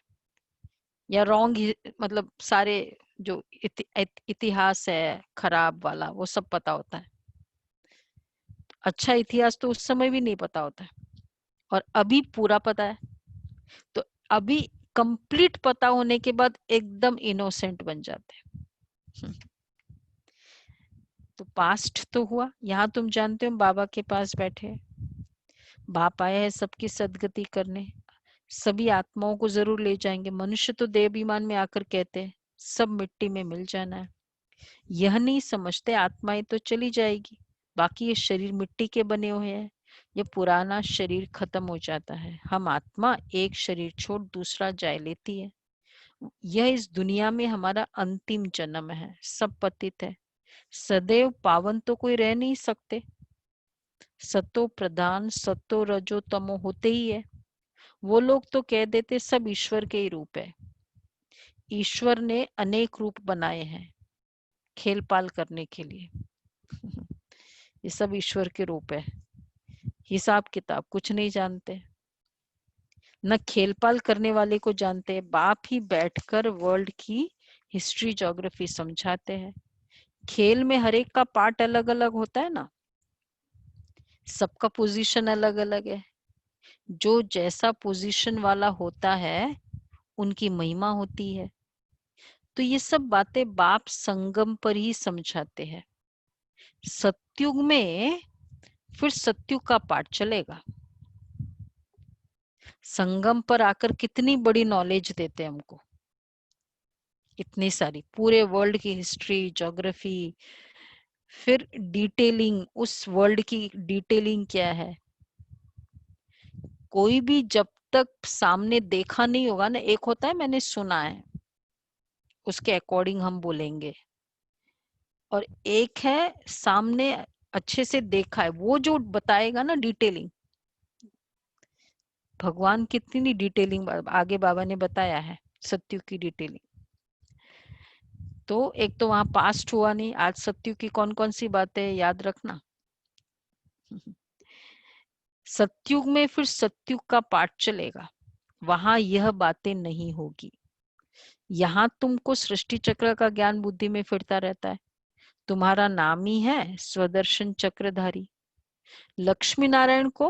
या रॉन्ग, मतलब सारे जो इतिहास है खराब वाला वो सब पता होता है। अच्छा इतिहास तो उस समय भी नहीं पता होता है, और अभी पूरा पता है। तो अभी कंप्लीट पता होने के बाद एकदम इनोसेंट बन जाते हैं। तो पास्ट तो हुआ, यहाँ तुम जानते हो बाबा के पास बैठे, बाप आए हैं सबकी सदगति करने, सभी आत्माओं को जरूर ले जाएंगे। मनुष्य तो देह अभिमान में आकर कहते हैं सब मिट्टी में मिल जाना है, यह नहीं समझते आत्माएं तो चली जाएगी, बाकी ये शरीर मिट्टी के बने हुए हैं, ये पुराना शरीर खत्म हो जाता है, हम आत्मा एक शरीर छोड़ दूसरा जाय लेती है। यह इस दुनिया में हमारा अंतिम जन्म है, सब पतित है, सदैव पावन तो कोई रह नहीं सकते, सतो प्रधान सतो रजो तमो होते ही है। वो लोग तो कह देते सब ईश्वर के ही रूप है। ईश्वर ने अनेक रूप बनाए हैं खेल पाल करने के लिए। ये सब ईश्वर के रूप है, हिसाब किताब कुछ नहीं जानते, न खेल पाल करने वाले को जानते। बाप ही बैठकर वर्ल्ड की हिस्ट्री ज्योग्राफी समझाते हैं। खेल में हर एक का पार्ट अलग अलग होता है ना, सबका पोजीशन अलग अलग है, जो जैसा पोजीशन वाला होता है उनकी महिमा होती है। तो ये सब बातें बाप संगम पर ही समझाते हैं। सतयुग में फिर सतयुग का पाठ चलेगा, संगम पर आकर कितनी बड़ी नॉलेज देते हैं हमको, इतनी सारी पूरे वर्ल्ड की हिस्ट्री ज्योग्राफी, फिर डिटेलिंग, उस वर्ल्ड की डिटेलिंग क्या है। कोई भी जब तक सामने देखा नहीं होगा ना, एक होता है मैंने सुना है उसके अकॉर्डिंग हम बोलेंगे, और एक है सामने अच्छे से देखा है, वो जो बताएगा ना डिटेलिंग। भगवान कितनी डिटेलिंग आगे बाबा ने बताया है, सत्युग की डिटेलिंग। तो एक तो वहां पास्ट हुआ नहीं, आज सत्युग की कौन कौन सी बातें याद रखना। सत्युग में फिर सत्युग का पाठ चलेगा, वहां यह बातें नहीं होगी। यहाँ तुमको सृष्टि चक्र का ज्ञान बुद्धि में फिरता रहता है, तुम्हारा नाम ही है स्वदर्शन चक्रधारी। लक्ष्मी नारायण को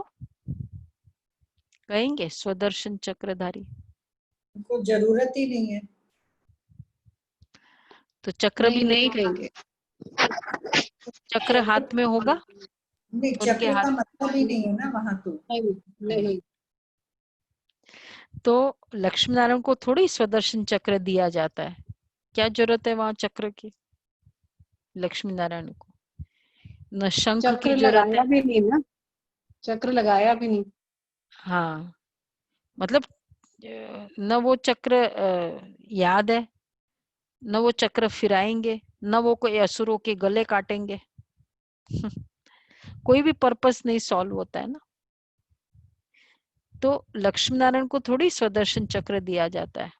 कहेंगे स्वदर्शन चक्रधारी, उनको जरूरत ही नहीं है। तो चक्र भी नहीं नहीं, कहेंगे। चक्र हाथ में होगा नहीं, उनके चक्र हाथ। का मतलब ही नहीं है ना वहां तो। नहीं नहीं। तो लक्ष्मी नारायण को थोड़ी स्वदर्शन चक्र दिया जाता है, क्या जरूरत है वहां चक्र की लक्ष्मी नारायण को, न शंख की चक्र जरूरत लगाया है। भी नहीं ना, चक्र लगाया भी नहीं। हाँ मतलब न वो चक्र याद है, न वो चक्र फिराएंगे, न वो कोई असुरों के गले काटेंगे। कोई भी पर्पस नहीं सॉल्व होता है ना। तो लक्ष्मी नारायण को थोड़ी स्वदर्शन चक्र दिया जाता है,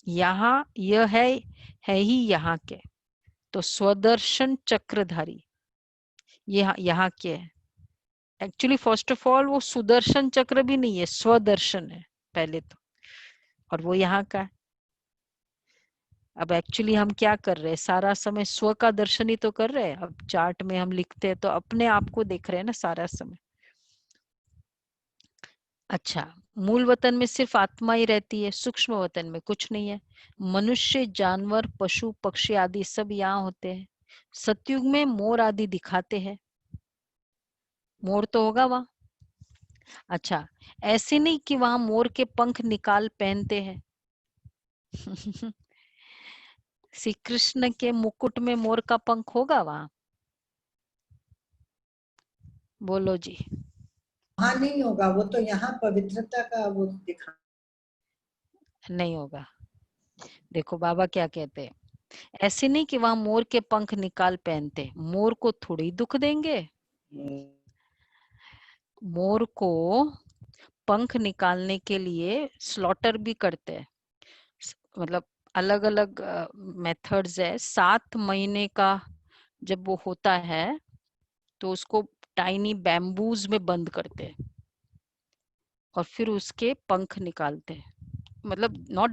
यहाँ यह है ही यहाँ के, तो स्वदर्शन चक्रधारी ये यहाँ के है। एक्चुअली फर्स्ट ऑफ ऑल वो सुदर्शन चक्र भी नहीं है, स्वदर्शन है पहले तो, और वो यहाँ का है। अब एक्चुअली हम क्या कर रहे हैं, सारा समय स्व का दर्शन ही तो कर रहे हैं। अब चार्ट में हम लिखते हैं तो अपने आप को देख रहे हैं ना सारा समय। अच्छा, मूल वतन में सिर्फ आत्मा ही रहती है, सूक्ष्म वतन में कुछ नहीं है। मनुष्य जानवर पशु पक्षी आदि सब यहाँ होते हैं। सतयुग में मोर आदि दिखाते हैं, मोर तो होगा वहां। अच्छा, ऐसे नहीं कि वहां मोर के पंख निकाल पहनते हैं। श्री कृष्ण के मुकुट में मोर का पंख होगा वहां? बोलो जी। वहां नहीं होगा, वो तो यहाँ पवित्रता का वो दिखा। नहीं होगा। देखो बाबा क्या कहते हैं, ऐसे नहीं कि वहां मोर के पंख निकाल पहनते, मोर को थोड़ी दुख देंगे। मोर को पंख निकालने के लिए स्लॉटर भी करते हैं, मतलब अलग अलग मेथड्स है। 7 महीने का जब वो होता है तो उसको टाइनी बैम्बूज में बंद करते हैं और फिर उसके पंख निकालते हैं, मतलब नॉट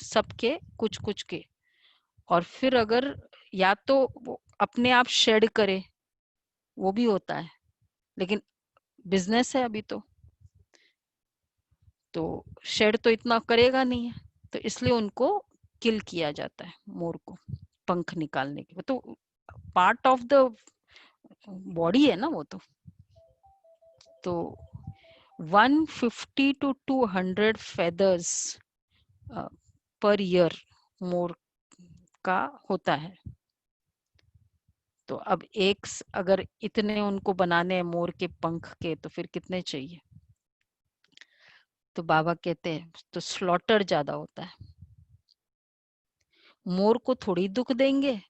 सबके, कुछ कुछ के। और फिर अगर या तो वो अपने आप शेड करे, वो भी होता है, लेकिन बिजनेस है अभी तो शेड तो इतना करेगा नहीं है, तो इसलिए उनको किल किया जाता है, मोर को पंख निकालने के। तो पार्ट ऑफ द बॉडी है ना वो तो 150 to 200 फेदर्स पर ईयर मोर का होता है। तो अब अगर इतने उनको बनाने हैं मोर के पंख के, तो फिर कितने चाहिए? तो बाबा कहते हैं तो स्लॉटर ज्यादा होता है। मोर को थोड़ी दुख देंगे,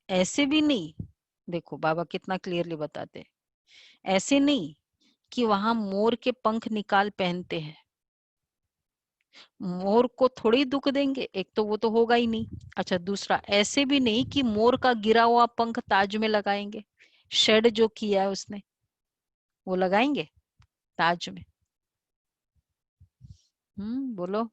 ऐसे भी नहीं। देखो बाबा कितना क्लियरली बताते हैं, ऐसे नहीं कि वहां मोर के पंख निकाल पहनते हैं, मोर को थोड़ी दुख देंगे, एक तो वो तो होगा ही नहीं। अच्छा, दूसरा ऐसे भी नहीं कि मोर का गिरा हुआ पंख ताज में लगाएंगे, शेड जो किया है उसने वो लगाएंगे ताज में? बोलो।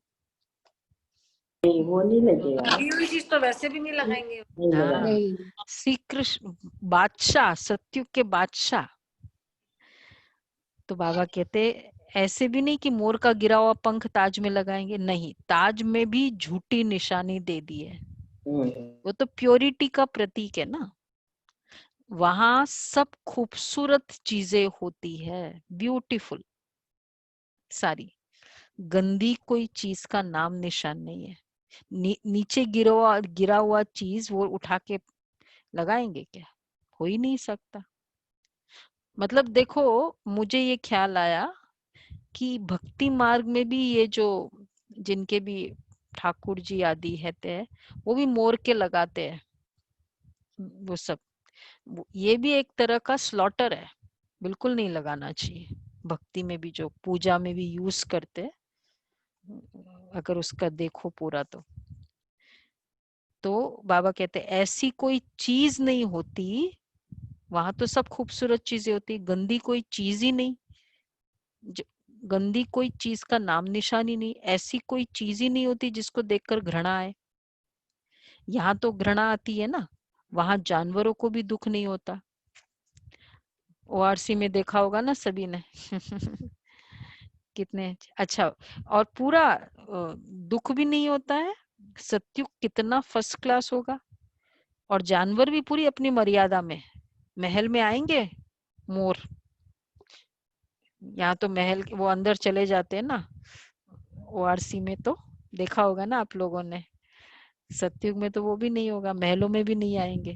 नहीं, वो नहीं लगेगा ना, लगी हुई चीज तो वैसे भी नहीं लगाएंगे। नहीं लगा। हाँ, नहीं, श्री कृष्ण बादशाह, सत्युग के बादशाह। तो बाबा कहते ऐसे भी नहीं कि मोर का गिरा हुआ पंख ताज में लगाएंगे, नहीं, ताज में भी झूठी निशानी दे दी है। वो तो प्योरिटी का प्रतीक है ना, वहां सब खूबसूरत चीजें होती है, ब्यूटीफुल सारी। गंदी कोई चीज का नाम निशान नहीं है। नीचे गिरा हुआ चीज वो उठा के लगाएंगे क्या? हो ही नहीं सकता। मतलब देखो, मुझे ये ख्याल आया कि भक्ति मार्ग में भी ये जो जिनके भी ठाकुर जी आदि है, वो भी मोर के लगाते हैं वो सब। ये भी एक तरह का स्लॉटर है, बिल्कुल नहीं लगाना चाहिए। भक्ति में भी जो पूजा में भी यूज करते हैं, अगर उसका देखो पूरा तो बाबा कहते ऐसी कोई चीज नहीं होती, वहां तो सब खूबसूरत चीजें होती, गंदी कोई चीज ही नहीं, गंदी कोई चीज का नाम निशान ही नहीं, ऐसी कोई चीज ही नहीं होती जिसको देखकर घृणा आए। यहाँ तो घृणा आती है ना, वहां जानवरों को भी दुख नहीं होता। ओआरसी में देखा होगा ना सभी ने कितने अच्छा, और पूरा दुख भी नहीं होता है। सत्युग कितना फर्स्ट क्लास होगा, और जानवर भी पूरी अपनी मर्यादा में। महल में आएंगे मोर, यहाँ तो महल वो अंदर चले जाते हैं ना ओआरसी में, तो देखा होगा ना आप लोगों ने। सत्युग में तो वो भी नहीं होगा, महलों में भी नहीं आएंगे।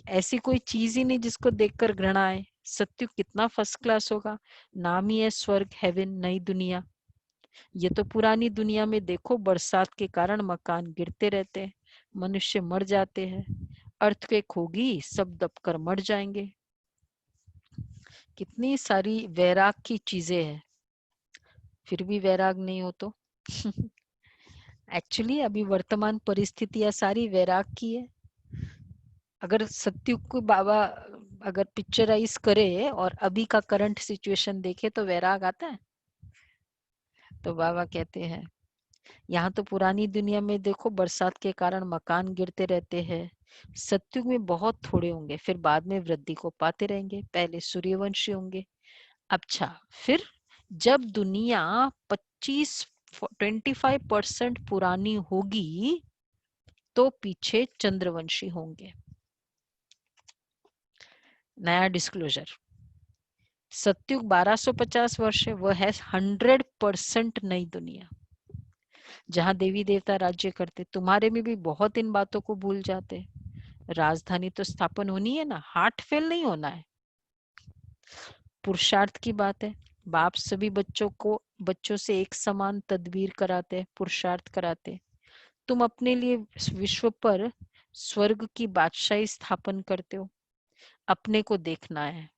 ऐसी कोई चीज ही नहीं जिसको देखकर घृणा आए। सत्युग कितना फर्स्ट क्लास होगा, नाम ही है स्वर्ग, हेवन, नई दुनिया। ये तो पुरानी दुनिया में देखो, बरसात के कारण मकान गिरते रहते हैं, मनुष्य मर जाते हैं, अर्थक्वेक होगी, सब दबकर मर जाएंगे। कितनी सारी वैराग की चीजें हैं, फिर भी वैराग नहीं हो तो एक्चुअली अभी वर्तमान परिस्थितियां सारी वैराग की है। अगर सत्युग को बाबा अगर पिक्चराइज करे और अभी का करंट सिचुएशन देखे तो वैराग आता है। तो बाबा कहते हैं यहाँ तो पुरानी दुनिया में देखो, बरसात के कारण मकान गिरते रहते हैं, सत्युग में बहुत थोड़े होंगे, फिर बाद में वृद्धि को पाते रहेंगे, पहले सूर्यवंशी होंगे। अच्छा, फिर जब दुनिया 25% पुरानी होगी तो पीछे चंद्रवंशी होंगे। नया डिस्क्लोजर, सत्युग 1250 वर्ष है, वह है 100% नई दुनिया, जहां देवी देवता राज्य करते। तुम्हारे में भी बहुत इन बातों को भूल जाते। राजधानी तो स्थापन होनी है ना, हार्ट फेल नहीं होना है। पुरुषार्थ की बात है, बाप सभी बच्चों से एक समान तदबीर कराते, पुरुषार्थ कराते। तुम अपने लिए विश्व पर स्वर्ग की बादशाही स्थापन करते हो। अपने को देखना है,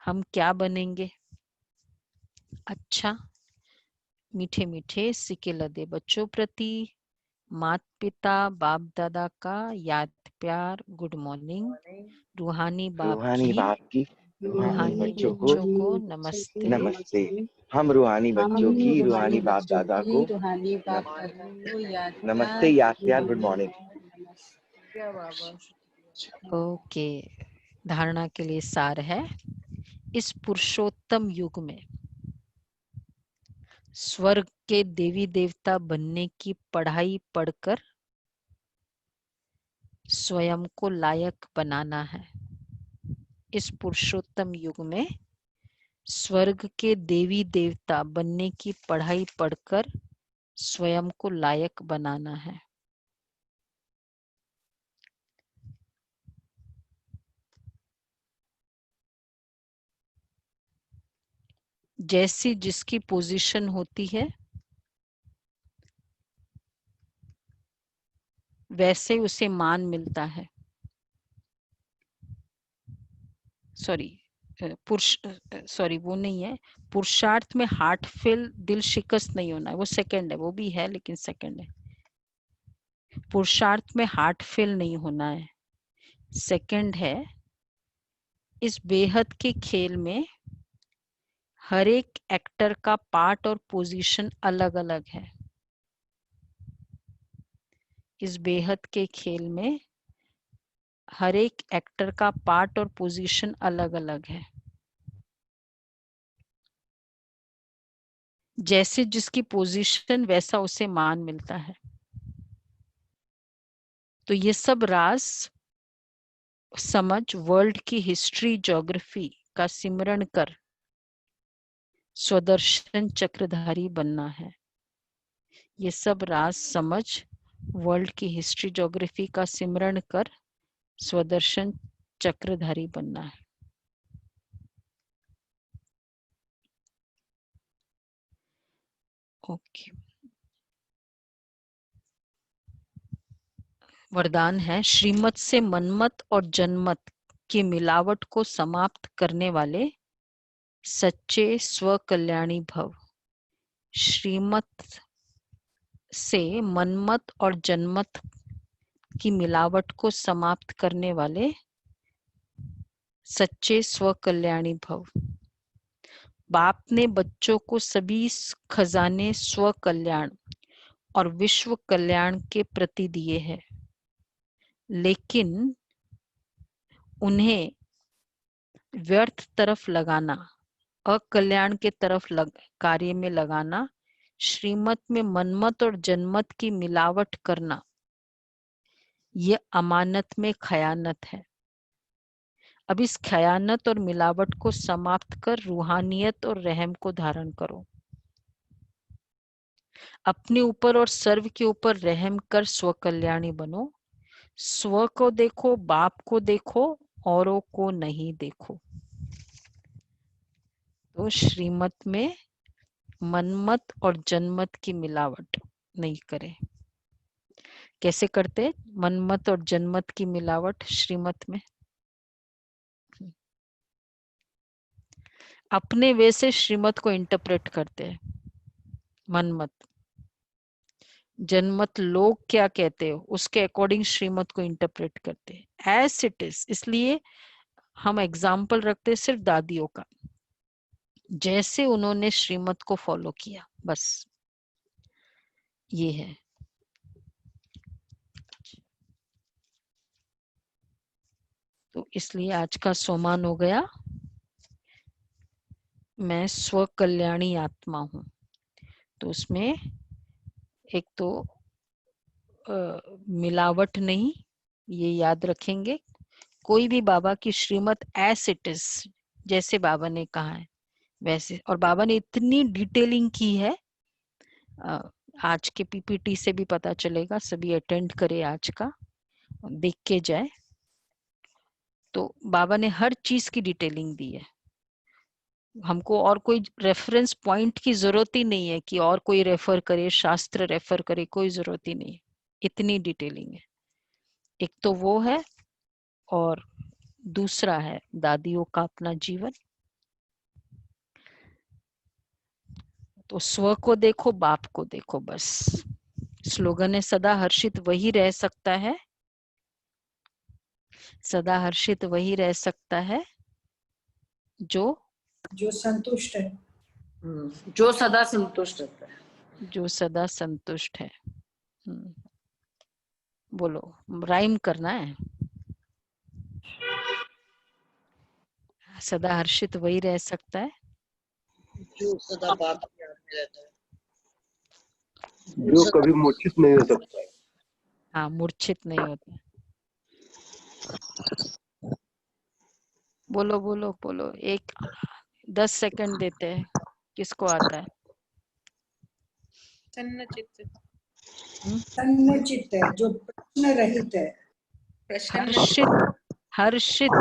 हम क्या बनेंगे। अच्छा, मीठे मीठे सिके लदे बच्चों प्रति माता पिता बाप दादा का याद प्यार गुड मॉर्निंग। रूहानी बाप की रूहानी बच्चों को नमस्ते। नमस्ते। हम रूहानी बच्चों की रूहानी बाप दादा को रूहानी बाप दादा को याद नमस्ते, याद प्यार, गुड मॉर्निंग। क्या बाबा। ओके, धारणा के लिए सार है, इस पुरुषोत्तम युग में स्वर्ग के देवी देवता बनने की पढ़ाई पढ़कर स्वयं को लायक बनाना है। इस पुरुषोत्तम युग में स्वर्ग के देवी देवता बनने की पढ़ाई पढ़कर स्वयं को लायक बनाना है। जैसी जिसकी पोजीशन होती है वैसे उसे मान मिलता है। सॉरी वो नहीं है, पुरुषार्थ में हार्ट फेल दिल शिकस्त नहीं होना है, वो सेकंड है, वो भी है लेकिन सेकंड है। पुरुषार्थ में हार्ट फेल नहीं होना है, सेकंड है इस बेहद के खेल में हर एक एक्टर का पार्ट और पोजीशन अलग अलग है। इस बेहद के खेल में हर एक एक्टर का पार्ट और पोजीशन अलग अलग है। जैसे जिसकी पोजीशन वैसा उसे मान मिलता है। तो ये सब राज समझ वर्ल्ड की हिस्ट्री ज्योग्राफी का सिमरण कर स्वदर्शन चक्रधारी बनना है। ये सब राज समझ वर्ल्ड की हिस्ट्री ज्योग्राफी का सिमरण कर स्वदर्शन चक्रधारी बनना है। ओके, वरदान है, श्रीमत से मनमत और जनमत की मिलावट को समाप्त करने वाले सच्चे स्वकल्याणी भव। श्रीमत से मनमत और जनमत की मिलावट को समाप्त करने वाले सच्चे स्वकल्याणी भव। बाप ने बच्चों को सभी खजाने स्व कल्याण और विश्व कल्याण के प्रति दिए हैं, लेकिन उन्हें व्यर्थ तरफ लगाना, अकल्याण के तरफ कार्य में लगाना, श्रीमत में मनमत और जनमत की मिलावट करना, ये अमानत में खयानत है। अब इस खयानत और मिलावट को समाप्त कर रूहानियत और रहम को धारण करो। अपने ऊपर और सर्व के ऊपर रहम कर स्वकल्याणी बनो। स्व को देखो, बाप को देखो, औरों को नहीं देखो। तो श्रीमत में मनमत और जनमत की मिलावट नहीं करे। कैसे करते मनमत और जनमत की मिलावट श्रीमत में? अपने वे से श्रीमत को इंटरप्रेट करते हैं। मनमत, जनमत लोग क्या कहते हो उसके अकॉर्डिंग श्रीमत को इंटरप्रेट करते हैं एज इट इज। इसलिए हम एग्जाम्पल रखते हैं सिर्फ दादियों का, जैसे उन्होंने श्रीमत को फॉलो किया, बस ये है। तो इसलिए आज का सोमान हो गया, मैं स्व कल्याणी आत्मा हूं। तो उसमें एक तो मिलावट नहीं, ये याद रखेंगे। कोई भी बाबा की श्रीमत एज इट इज, जैसे बाबा ने कहा है वैसे, और बाबा ने इतनी डिटेलिंग की है, आज के पीपीटी से भी पता चलेगा, सभी अटेंड करे आज का, देख के जाए। तो बाबा ने हर चीज की डिटेलिंग दी है। हमको और कोई रेफरेंस पॉइंट की जरूरत ही नहीं है कि और कोई रेफर करे, शास्त्र रेफर करे, कोई जरूरत ही नहीं, इतनी डिटेलिंग है। एक तो वो है, और दूसरा है दादियों का अपना जीवन। तो स्व को देखो, बाप को देखो, बस। स्लोगन है सदा हर्षित वही रह सकता है, सदा हर्षित वही रह सकता है जो संतुष्ट है, जो सदा संतुष्ट रहता है, जो सदा संतुष्ट है। बोलो, राइम करना है। सदा हर्षित वही रह सकता है जो सदा बाप के याद में रहता है, जो कभी मूर्छित नहीं हो सकता है। हाँ, मूर्छित नहीं होता। बोलो बोलो बोलो, 10 सेकंड देते हैं, किसको आता है? तन्न चित्त, तन्मयचित्त है, जो प्रश्न रहित है, प्रसन्न, हर्षित, हर्षित,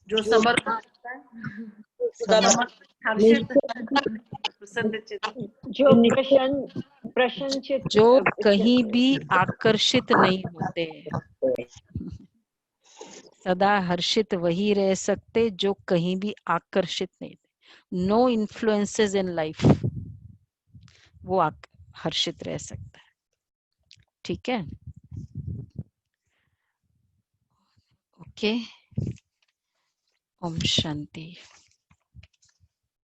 जो समर्पण करता है, सदा हर्षित, प्रसन्नचित्त, जो प्रसन्नचित्त, जो कहीं भी आकर्षित नहीं होते। सदा हर्षित वही रह सकते जो कहीं भी आकर्षित नहीं। नो इन्फ्लुएंसेस इन लाइफ, वो हर्षित रह सकता है। ठीक है, ओके। ओम शांति।